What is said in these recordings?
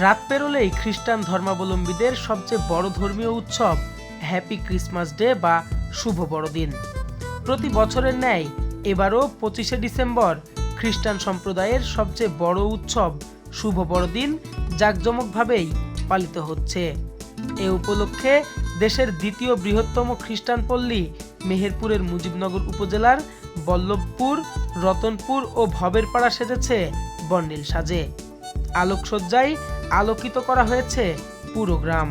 রাত পেরোলেই খ্রিস্টান ধর্মাবলম্বীদের সবচেয়ে বড় ধর্মীয় উৎসব হ্যাপি ক্রিসমাস ডে বা শুভ বড়দিন। প্রতি বছরের ন্যায় এবারও 25শে ডিসেম্বর খ্রিস্টান সম্প্রদায়ের সবচেয়ে বড় উৎসব শুভ বড়দিন জাঁকজমকভাবেই পালিত হচ্ছে। এ উপলক্ষে দেশের দ্বিতীয় বৃহত্তম খ্রিস্টান পল্লী মেহেরপুরের মুজিবনগর উপজেলার বল্লভপুর, রতনপুর ও ভবের পাড়া সেজেছে বর্ণিল সাজে। আলোকসজ্জায় আলোকিত করা হয়েছে পুরো গ্রাম।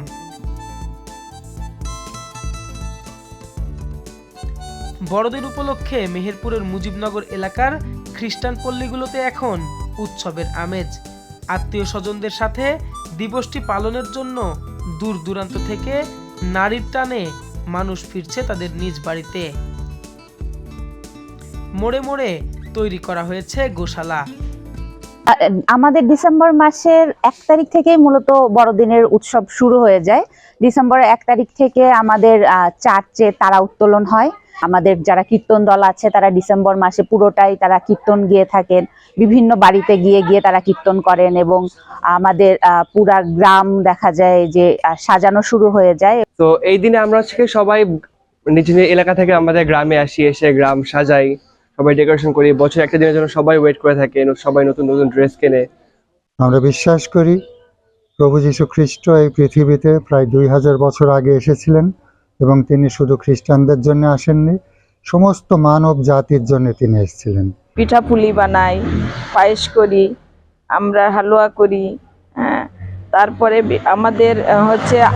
বড়দিন উপলক্ষে মেহেরপুরের মুজিবনগর এলাকার খ্রিস্টান পল্লীগুলোতে এখন উৎসবের আমেজ। আত্মীয় স্বজনদের সাথে দিবসটি পালনের জন্য দূর দূরান্ত থেকে নারীর টানে মানুষ ফিরছে তাদের নিজ বাড়িতে। মোড়ে মোড়ে তৈরি করা হয়েছে গোশালা। আমাদের ডিসেম্বর মাসের 1 তারিখ থেকেই মূলত বড়দিনের উৎসব শুরু হয়ে যায়। ডিসেম্বরের 1 তারিখ থেকে আমাদের চার্চে তারা উত্তোলন হয়। আমাদের যারা কীর্তন দল আছে তারা ডিসেম্বর মাসে পুরোটাই তারা কীর্তন গিয়ে থাকেন, বিভিন্ন বাড়িতে গিয়ে গিয়ে তারা কীর্তন করেন এবং আমাদের পুরা গ্রাম দেখা যায় যে সাজানো শুরু হয়ে যায়। তো এই দিনে আমরা সবাই নিজ নিজ এলাকা থেকে আমাদের গ্রামে আসি, এসে গ্রাম সাজাই, সবাই ডেকোরেশন করি। বছর একটা দিনের জন্য সবাই ওয়েট করে থাকে, সবাই নতুন নতুন ড্রেস কেনে। আমরা বিশ্বাস করি প্রভু যীশু খ্রিস্ট এই পৃথিবীতে প্রায় 2000 বছর আগে এসেছিলেন এবং তিনি শুধু খ্রিস্টানদের জন্য আসেননি, সমস্ত মানব জাতির জন্য তিনি এসেছিলেন। পিঠা পুলি বানাই, পায়েস করি, আমরা হালুয়া করি। তারপরে আমাদের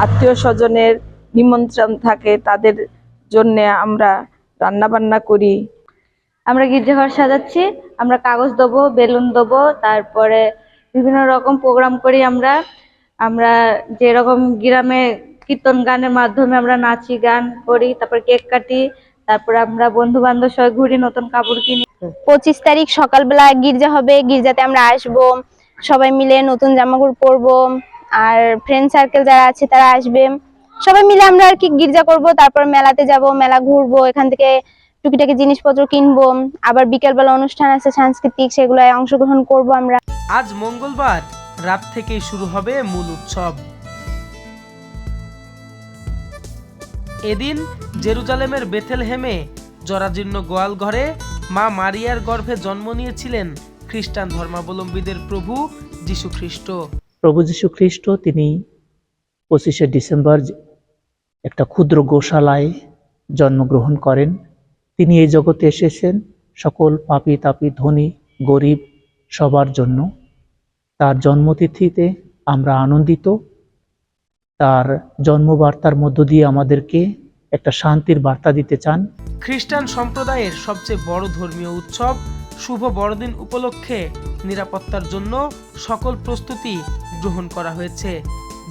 আত্মীয় স্বজনের নিমন্ত্রণ থাকে, তাদের জন্য আমরা রান্না বান্না করি। আমরা গির্জাঘর সাজাচ্ছি, আমরা কাগজ দেবো, বেলুন দেবো, তারপরে বিভিন্ন রকম প্রোগ্রাম করি। আমরা যেরকম গ্রামে কীর্তন গানের মাধ্যমে আমরা নাচি, গান করি, তারপর কেক কাটি, তারপর আমরা বন্ধু বান্ধব সবাই ঘুরি, নতুন কাপড় কিনি। 25 তারিখ সকালবেলা গির্জা হবে, গির্জাতে আমরা আসবো, সবাই মিলে নতুন জামাকাপড় পরবো, আর ফ্রেন্ড সার্কেল যারা আছে তারা আসবে, সবাই মিলে আমরা আর কি গির্জা করব। তারপর মেলাতে যাব, মেলা ঘুরবো, এখান থেকে টুকিটাকি জিনিসপত্র কিনবো। আবার বিকেলবেলা অনুষ্ঠান আছে সাংস্কৃতিক, সেগুলোয় অংশগ্রহণ করব আমরা। আজ মঙ্গলবার রাত থেকেই শুরু হবে মূল উৎসব। এদিন জেরুজালেমের বেথেলহেমে জরাজীর্ণ গোয়াল ঘরে মা মারিয়ার গর্ভে জন্ম নিয়েছিলেন খ্রিস্টান ধর্মাবলম্বীদের প্রভু যীশু খ্রিস্ট। প্রভু যীশু খ্রিস্ট তিনি 25শে ডিসেম্বর একটা ক্ষুদ্র গোশালায় জন্মগ্রহণ করেন। তিনি এই জগতে এসেছেন সকল পাপী তাপী, ধনী গরিব সবার জন্য। তার জন্মতিথিতে আমরা আনন্দিত। তার জন্মবার্তার মধ্য দিয়ে আমাদেরকে একটা শান্তির বার্তা দিতে চান। খ্রিস্টান সম্প্রদায়ের সবচেয়ে বড় ধর্মীয় উৎসব শুভ বড়দিন উপলক্ষে নিরাপত্তার জন্য সকল প্রস্তুতি গ্রহণ করা হয়েছে।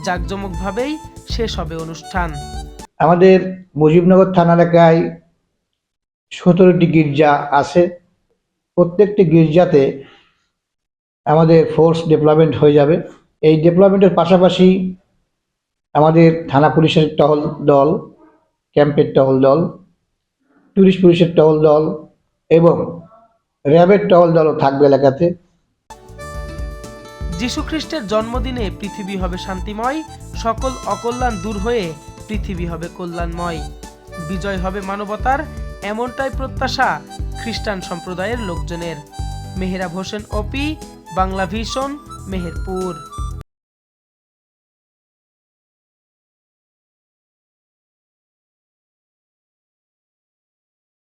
জাঁকজমকভাবেই শেষ হবে অনুষ্ঠান। আমাদের মুজিবনগর থানা এলাকায় 17টি গির্জা আছে। প্রত্যেকটি গির্জাতে আমাদের ফোর্স ডেভেলপমেন্ট হয়ে যাবে। এই ডেভেলপমেন্টের পাশাপাশি আমাদের থানা পুলিশের টহল দল, ক্যাম্পের টহল দল, টুরিস্ট পুলিশের টহল দল এবং র্যাবের টহল দলও থাকবে এলাকাতে। যীশু খ্রিস্টের জন্মদিনে পৃথিবী হবে শান্তিময়, সকল অকল্যাণ দূর হয়ে পৃথিবী হবে কল্যাণময়, বিজয় হবে মানবতার, এমনটাই প্রত্যাশা খ্রিস্টান সম্প্রদায়ের লোকজনের। Mehrab Hossain, OP, Bangla vision, Meherpur.